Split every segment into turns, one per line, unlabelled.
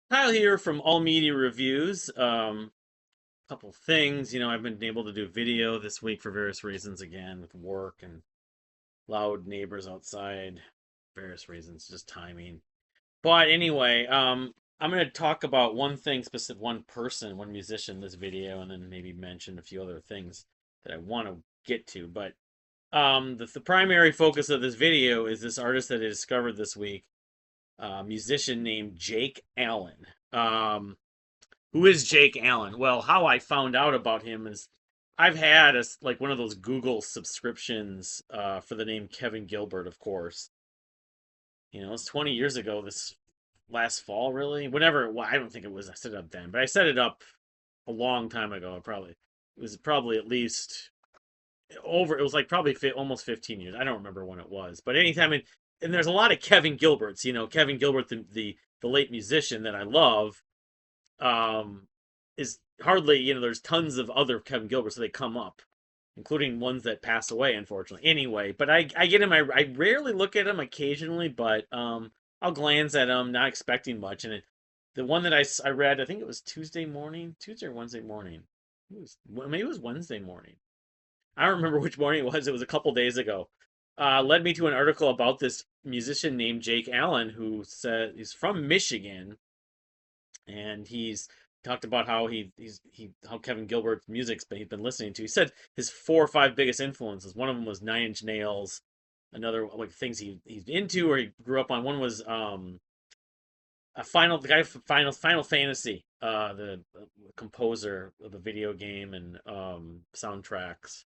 Kyle here from All Media Reviews. Couple things, I've been able to do video this week for various reasons again with work and loud neighbors outside, various reasons, just timing. But anyway, I'm going to talk about one thing specific, one person, one musician in this video, and then maybe mention a few other things that I want to get to. But the primary focus of this video is this artist that I discovered this week, a musician named Jake Allen. Who is Jake Allen? Well, how I found out about him is I've had like one of those Google subscriptions for the name Kevin Gilbert, of course. It's 20 years ago. This last fall, really. Whenever, well, I don't think it was. I set it up then, but I set it up a long time ago. It was probably at least over. It was like probably almost 15 years. I don't remember when it was, but anytime. And there's a lot of Kevin Gilberts. Kevin Gilbert, the late musician that I love, um, is hardly, there's tons of other Kevin Gilberts that they come up, including ones that pass away, unfortunately. Anyway, but I get him. I rarely look at them occasionally, but I'll glance at them, not expecting much. And the one that I read, I think it was Tuesday or Wednesday morning. Maybe it was Wednesday morning. I don't remember which morning it was. It was a couple days ago. Led me to an article about this musician named Jake Allen, who said he's from Michigan, and he's talked about how how Kevin Gilbert's music's he's been listening to. He said his 4 or 5 biggest influences. One of them was Nine Inch Nails. Another, like, things he's into or he grew up on. One was the guy from Final Fantasy, the composer of the video game and soundtracks.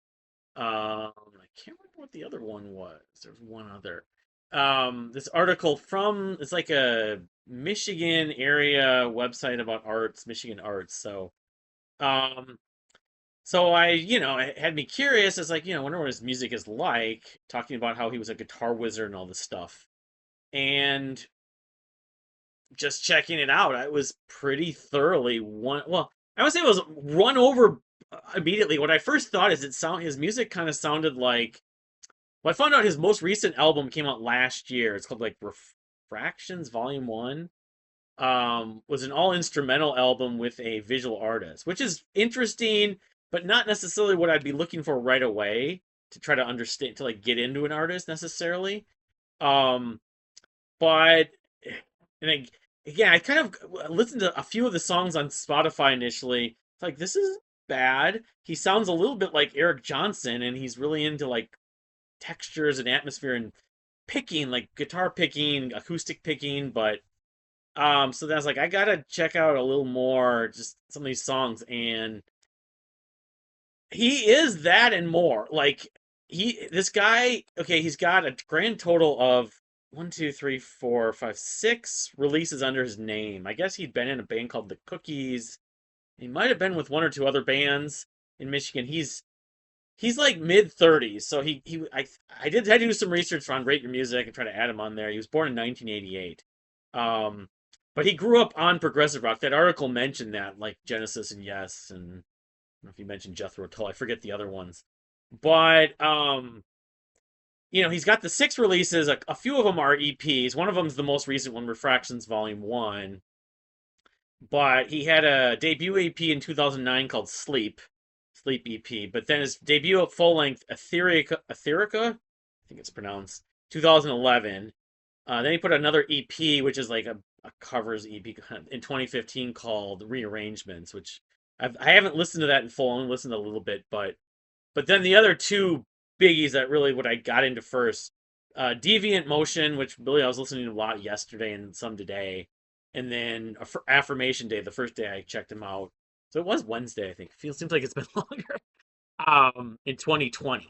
I can't remember what the other one was. There's one other. This article from, it's like a Michigan area website about arts, Michigan arts. Um, it had me curious. It's like, I wonder what his music is like, talking about how he was a guitar wizard and all this stuff. And just checking it out, I was pretty thoroughly I would say it was run over immediately. What I first thought is his music kind of sounded like, well, I found out his most recent album came out last year. It's called like Refractions Volume 1. Was an all instrumental album with a visual artist, which is interesting, but not necessarily what I'd be looking for right away to try to understand, to like get into an artist necessarily. Um, but and I, again, I kind of listened to a few of the songs on Spotify initially. It's like, this is bad. He sounds a little bit like Eric Johnson, and he's really into like textures and atmosphere and picking, like guitar picking, acoustic picking. But so that's like, I gotta check out a little more, just some of these songs. And he is that and more. Like, this guy, okay, he's got a grand total of one, two, three, four, five, 6 releases under his name. I guess he'd been in a band called the Cookies. He might have been with one or two other bands in Michigan. He's like mid 30s, so I did had to do some research on Rate Your Music and try to add him on there. He was born in 1988, um, but he grew up on progressive rock. That article mentioned that, like Genesis and Yes, and I don't know if you mentioned Jethro Tull. I forget the other ones, but he's got the 6 releases. A few of them are EPs. One of them's the most recent one, Refractions Volume 1. But he had a debut EP in 2009 called Sleep EP. But then his debut full length, Etherica, I think it's pronounced, 2011. Then he put another EP, which is like a covers EP in 2015 called Rearrangements, which I haven't listened to that in full. I only listened to a little bit, but then the other two biggies that really what I got into first, Deviant Motion, which really I was listening to a lot yesterday and some today, and then Affirmation Day, the first day I checked him out. So it was Wednesday, I think. Seems like it's been longer. In 2020,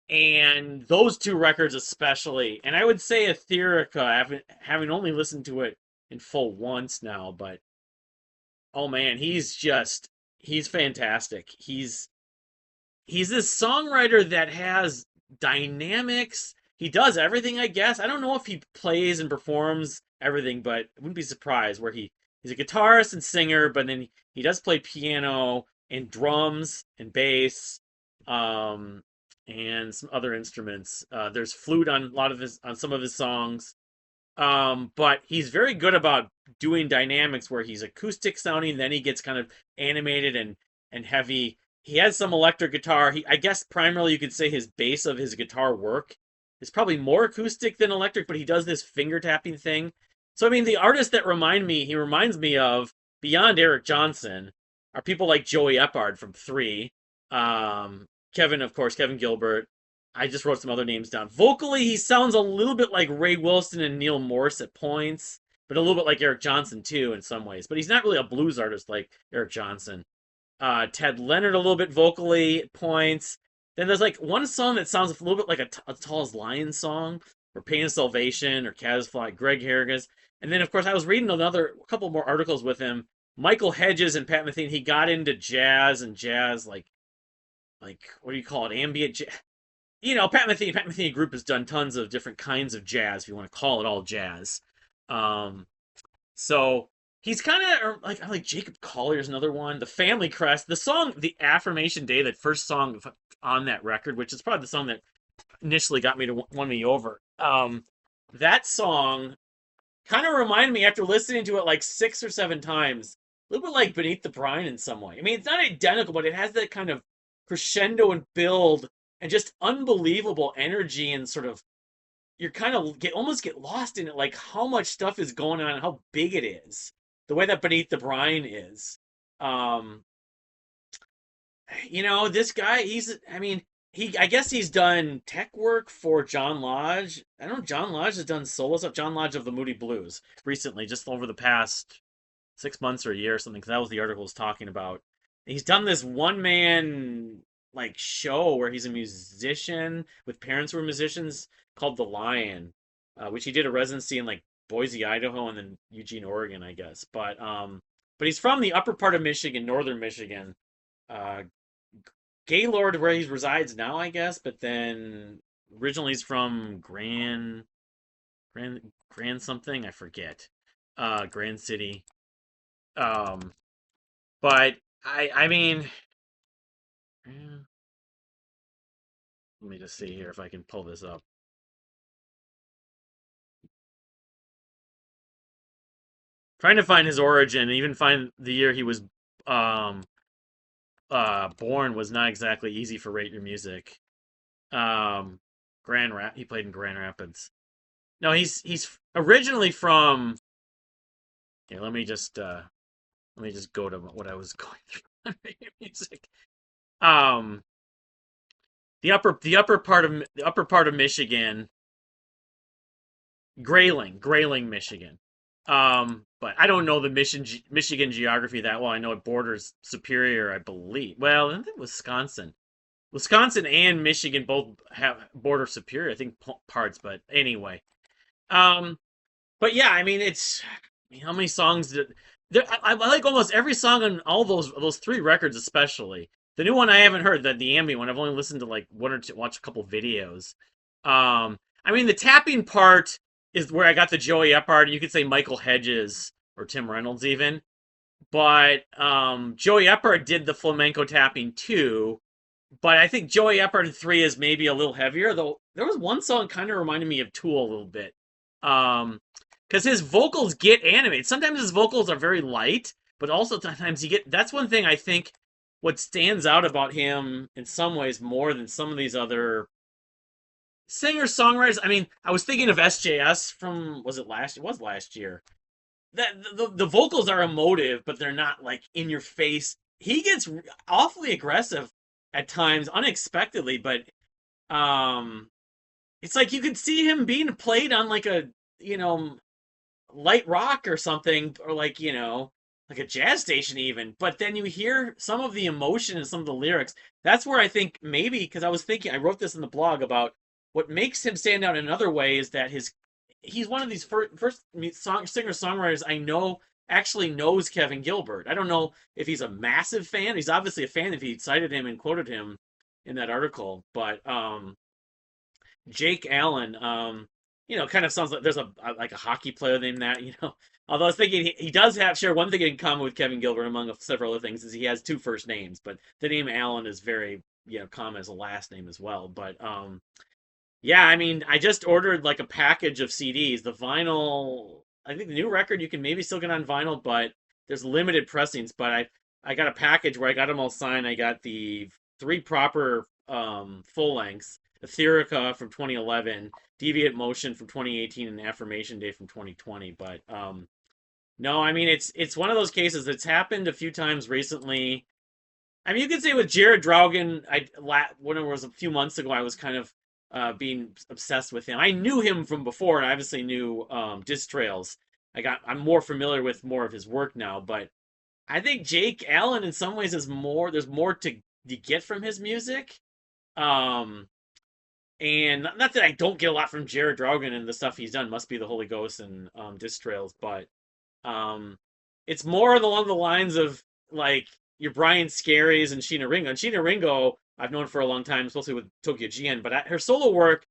and those 2 records especially, and I would say Etherica, having only listened to it in full once now, but oh man, he's fantastic. He's this songwriter that has dynamics. He does everything, I guess. I don't know if he plays and performs everything, but I wouldn't be surprised where he's a guitarist and singer, but then he does play piano and drums and bass, um, and some other instruments. There's flute on some of his songs. But he's very good about doing dynamics where he's acoustic sounding, then he gets kind of animated and heavy. He has some electric guitar. I guess primarily you could say his base of his guitar work is probably more acoustic than electric, but he does this finger tapping thing. So I mean, the artists that he reminds me of beyond Eric Johnson are people like Joey Eppard from Three, Kevin, of course, Kevin Gilbert. I just wrote some other names down. Vocally, he sounds a little bit like Ray Wilson and Neil Morse at points, but a little bit like Eric Johnson too in some ways. But he's not really a blues artist like Eric Johnson. Ted Leonard a little bit vocally at points. Then there's like one song that sounds a little bit like a Tall as Lion song, or Pain of Salvation, or Caddisfly, Greg Harrigas. And then, of course, I was reading a couple more articles with him. Michael Hedges and Pat Metheny, he got into jazz and jazz, like what do you call it, ambient jazz. Pat Metheny Group has done tons of different kinds of jazz, if you want to call it all jazz. Um, so he's kind of like I like Jacob Collier's another one. The Family Crest, the song, the Affirmation Day, that first song on that record, which is probably the song that initially got me to won me over. That song kind of reminded me after listening to it like 6 or 7 times, a little bit like Beneath the Brine in some way. I mean, it's not identical, but it has that kind of crescendo and build and just unbelievable energy and sort of you're kind of almost get lost in it, like how much stuff is going on and how big it is. The way that Beneath the Brine is. Um, this guy, I guess he's done tech work for John Lodge. I don't know, John Lodge has done solo stuff. John Lodge of the Moody Blues recently, just over the past 6 months or a year or something, because that was the article I was talking about. He's done this one man like show where he's a musician with parents who are musicians called The Lion, which he did a residency in like Boise, Idaho, and then Eugene, Oregon, I guess. But he's from the upper part of Michigan, northern Michigan. Uh, Gaylord, where he resides now, I guess, but then originally he's from Grand something, I forget. Grand City. Um, but I mean, let me just see here if I can pull this up. Trying to find his origin, even find the year he was um born was not exactly easy for Rate Your Music. Um, he played in Grand Rapids. No, he's originally from. Here, let me just go to what I was going through on Rate Your Music. Um, the upper part of Michigan, Grayling, Michigan. But I don't know the Michigan geography that well. I know it borders Superior, I believe. Well, I think Wisconsin and Michigan both have border Superior, I think parts. But anyway, um, but yeah, I mean, how many songs did there? I like almost every song on all those three records, especially the new one. I haven't heard the ambient one. I've only listened to like one or two, watched a couple videos. I mean, the tapping part is where I got the Joey Eppard. You could say Michael Hedges or Tim Reynolds even. But Joey Eppard did the flamenco tapping too. But I think Joey Eppard in 3 is maybe a little heavier, though there was one song kind of reminded me of Tool a little bit. Because his vocals get animated. Sometimes his vocals are very light, but also sometimes that's one thing I think what stands out about him in some ways more than some of these other singer-songwriters. I mean, I was thinking of SJS from, was it last year? It was last year. The vocals are emotive, but they're not like in your face. He gets awfully aggressive at times, unexpectedly, but um, it's like you could see him being played on like a light rock or something, or like a jazz station even. But then you hear some of the emotion and some of the lyrics. That's where I think maybe, because I wrote this in the blog about what makes him stand out in another way is that he's one of these first singer songwriters I know actually knows Kevin Gilbert. I don't know if he's a massive fan. He's obviously a fan if he cited him and quoted him in that article. But Jake Allen, kind of sounds like there's like a hockey player named that. Although I was thinking he does share one thing in common with Kevin Gilbert among several other things is he has 2 first names, but the name Allen is very common as a last name as well. But yeah, I mean, I just ordered like a package of CDs. The vinyl I think the new record you can maybe still get on vinyl, but there's limited pressings. But I got a package where I got them all signed. I got the three proper full lengths: Etherica from 2011, Deviant Motion from 2018, and Affirmation Day from 2020. But no, I mean it's one of those cases that's happened a few times recently. I mean, you could say with Jared Draugen, when it was a few months ago, I was kind of being obsessed with him. I knew him from before, and I obviously knew Diss Trails. I'm more familiar with more of his work now, but I think Jake Allen in some ways is more. There's more to get from his music. Um, and not that I don't get a lot from Jared Draugen and the stuff he's done. Must be the Holy Ghost and Diss Trails, but um, it's more along the lines of like your Brian Scaries and Sheena Ringo. And Sheena Ringo, I've known for a long time, especially with Tokyo GN. But her solo work,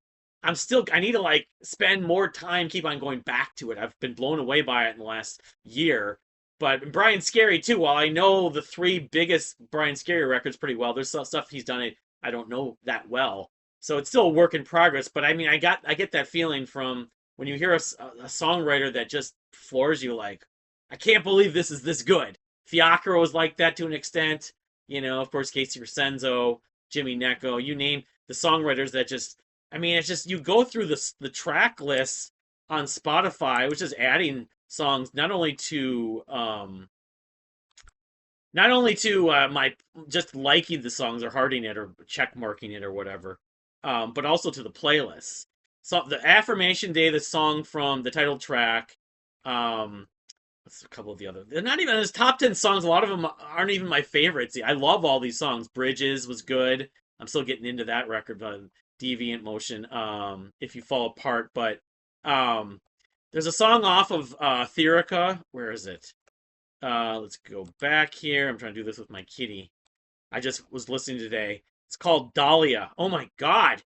I need to like spend more time, keep on going back to it. I've been blown away by it in the last year. But Brian Scary too. While I know the three biggest Brian Scary records pretty well, there's some stuff he's done I don't know that well. So it's still a work in progress. But I mean, I get that feeling from when you hear a songwriter that just floors you, like, I can't believe this is this good. Fiacre was like that to an extent. Of course, Casey Resenzo, Jimmy Necco, you name the songwriters that just, I mean, it's just, you go through the track lists on Spotify, which is adding songs not only to my just liking the songs or hearting it or check marking it or whatever, but also to the playlists. So the Affirmation Day, the song from the title track, um, what's a couple of the other? They're not even his top 10 songs. A lot of them aren't even my favorites. I love all these songs. Bridges was good. I'm still getting into that record, but Deviant Motion, If You Fall Apart. But um, there's a song off of Therica. Where is it? Let's go back here. I'm trying to do this with my kitty. I just was listening today. It's called Dahlia. Oh my God.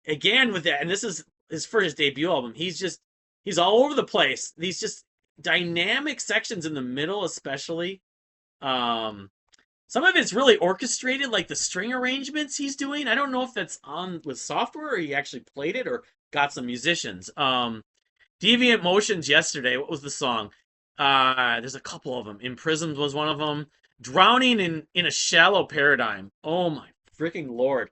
Again with that. And this is his first debut album. He's all over the place. These just dynamic sections in the middle, especially. Um, some of it's really orchestrated, like the string arrangements he's doing. I don't know if that's on with software or he actually played it or got some musicians. Deviant Motions yesterday. What was the song? There's a couple of them. Imprisoned was one of them. Drowning in a Shallow Paradigm. Oh my freaking lord!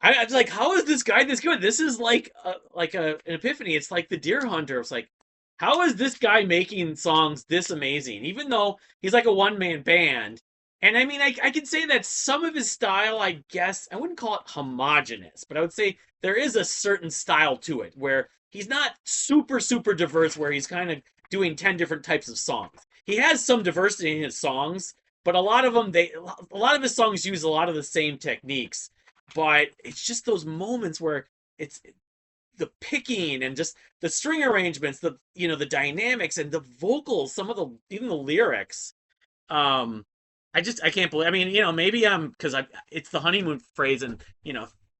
I was like, how is this guy this good? This is like an epiphany. It's like the Deer Hunter. It's like, how is this guy making songs this amazing? Even though he's like a one man band. And I mean, I can say that some of his style, I guess, I wouldn't call it homogenous, but I would say there is a certain style to it where he's not super, super diverse, where he's kind of doing 10 different types of songs. He has some diversity in his songs, but a lot of his songs use a lot of the same techniques. But it's just those moments where it's the picking and just the string arrangements, the dynamics and the vocals, some of the even the lyrics. Um, I can't believe. I mean, maybe because I it's the honeymoon phrase, and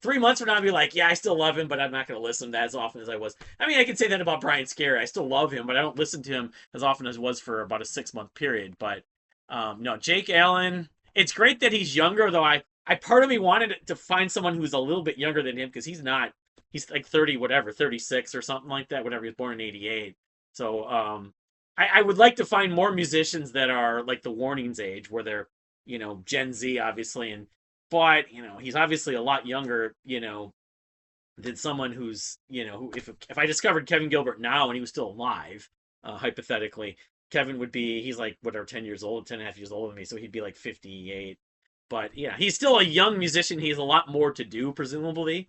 3 months from now I'll be like, yeah, I still love him, but I'm not going to listen to as often as I was. I mean, I can say that about Brian Scary. I still love him, but I don't listen to him as often as was for about a 6 month period. But no, Jake Allen. It's great that he's younger, though. I part of me wanted to find someone who's a little bit younger than him because he's not. He's like 30, whatever, 36 or something like that. Whatever. He was born in '88. So I would like to find more musicians that are like the Warnings age, where they're Gen Z, obviously, and but he's obviously a lot younger, than someone who's who if I discovered Kevin Gilbert now and he was still alive, hypothetically, Kevin would be he's like whatever 10 years old, 10 and a half years older than me, so he'd be like 58. But yeah, he's still a young musician. He has a lot more to do, presumably.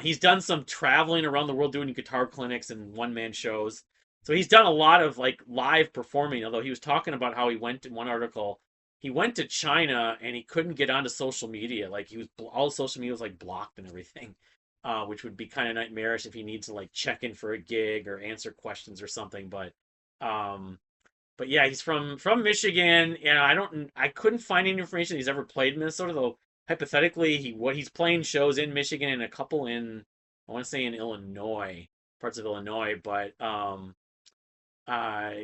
He's done some traveling around the world doing guitar clinics and one man shows. So he's done a lot of like live performing. Although he was talking about how he went in one article, he went to China and he couldn't get onto social media. Like all social media was like blocked and everything, which would be kind of nightmarish if he needs to like check in for a gig or answer questions or something. Um, but yeah, he's from Michigan. Yeah, I couldn't find any information he's ever played in Minnesota, though. Hypothetically, he's playing shows in Michigan and a couple in I want to say in Illinois, parts of Illinois. But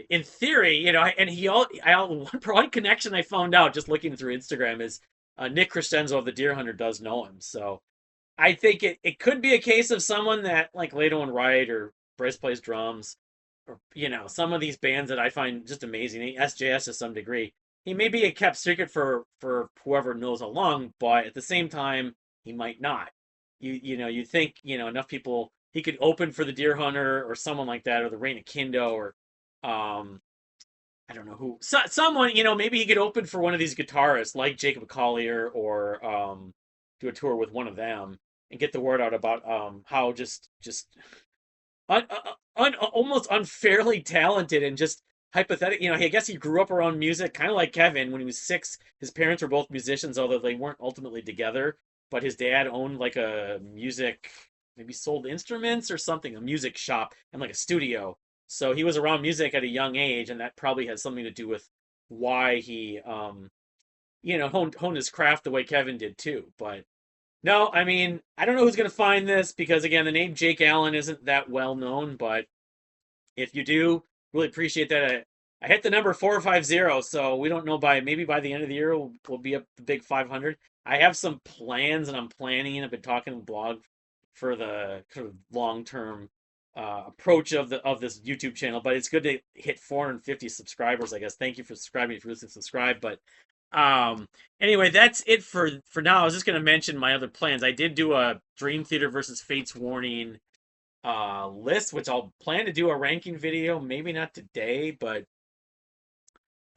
in theory, and one connection I found out just looking through Instagram is Nick Crescenzo of the Deer Hunter does know him. So I think it could be a case of someone that like Leto and Wright or Bryce plays drums some of these bands that I find just amazing, SJS to some degree. He may be a kept secret for whoever knows how long, but at the same time, he might not. You think, enough people he could open for the Deer Hunter or someone like that, or the Reign of Kindo, or um I don't know who. Someone, maybe he could open for one of these guitarists like Jacob Collier, or do a tour with one of them and get the word out about how just almost unfairly talented and just hypothetical. I guess he grew up around music, kind of like Kevin. When he was 6, his parents were both musicians, although they weren't ultimately together. But his dad owned like a music, maybe sold instruments or something, a music shop and like a studio. So he was around music at a young age, and that probably has something to do with why he, honed his craft the way Kevin did too. But no, I mean, I don't know who's going to find this because, again, the name Jake Allen isn't that well known. But if you do, really appreciate that. I hit the number 450, so we don't know, maybe by the end of the year we'll be up the big 500. I have some plans, and I'm planning. I've been talking to the blog for the kind of long term approach of this YouTube channel, but it's good to hit 450 subscribers. I guess. Thank you for subscribing. If you're listening, subscribe. But um, anyway, that's it for now. I was just gonna mention my other plans. I did do a Dream Theater versus Fates Warning list, which I'll plan to do a ranking video. Maybe not today, but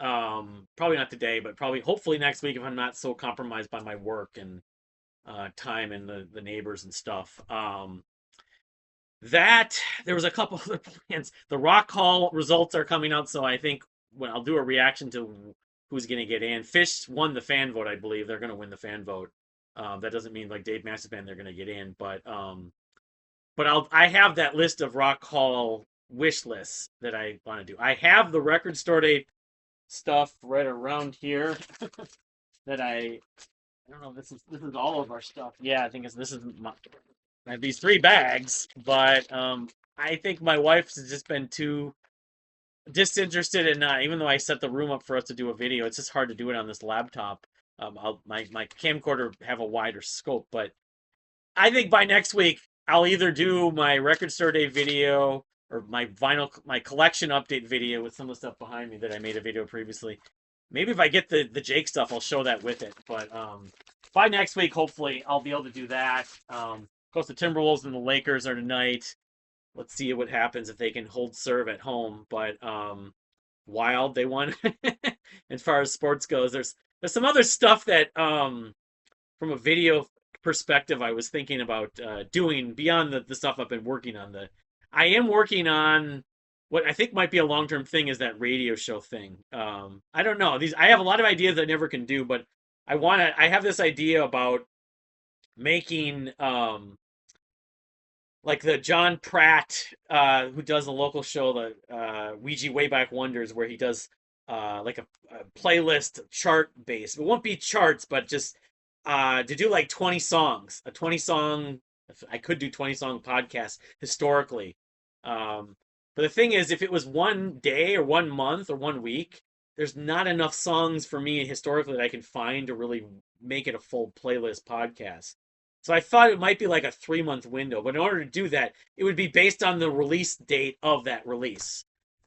probably not today, but probably hopefully next week if I'm not so compromised by my work and time and the neighbors and stuff. That there was a couple other plans. The Rock Hall results are coming out, so I think when I'll do a reaction to who's going to get in. Fish won the fan vote, I believe. They're going to win the fan vote. That doesn't mean like Dave Matthews Band they're going to get in, but I have that list of Rock Hall wish lists that I want to do. I have the Record Store Day stuff right around here that I don't know. This is all of our stuff. Yeah, I think this is I have these 3 bags, but I think my wife's just been too disinterested in even though I set the room up for us to do a video, it's just hard to do it on this laptop. My camcorder have a wider scope, but I think by next week I'll either do my Record Store Day video or my collection update video with some of the stuff behind me that I made a video previously. Maybe if I get the Jake stuff, I'll show that with it. But by next week, hopefully, I'll be able to do that. Of course, the Timberwolves and the Lakers are tonight. Let's see what happens if they can hold serve at home. But Wild, they won. As far as sports goes, there's some other stuff that from a video perspective I was thinking about doing beyond the stuff I've been working on. I am working on what I think might be a long-term thing is that radio show thing. I don't know. I have a lot of ideas I never can do, but I have this idea about making like the John Pratt who does the local show, the Ouija Wayback Wonders, where he does like a playlist chart based. It won't be charts, but just to do like 20 songs, a 20 song. I could do 20 song podcast historically. But the thing is, if it was one day or 1 month or 1 week, there's not enough songs for me historically that I can find to really make it a full playlist podcast. So I thought it might be like a 3 month window, but in order to do that, it would be based on the release date of that release,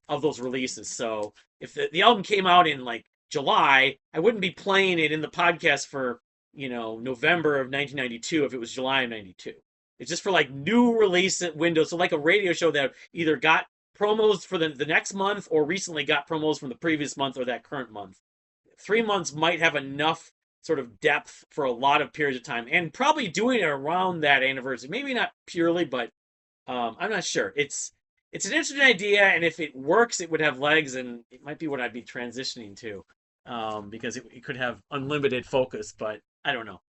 of those releases. So if the album came out in like July, I wouldn't be playing it in the podcast for, November of 1992 if it was July of 92. It's just for like new release windows. So like a radio show that either got promos for the next month or recently got promos from the previous month or that current month. 3 months might have enough sort of depth for a lot of periods of time, and probably doing it around that anniversary. Maybe not purely, but I'm not sure. It's an interesting idea, and if it works, it would have legs, and it might be what I'd be transitioning to, because it could have unlimited focus, but I don't know.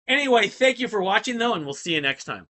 Anyway, thank you for watching, though, and we'll see you next time.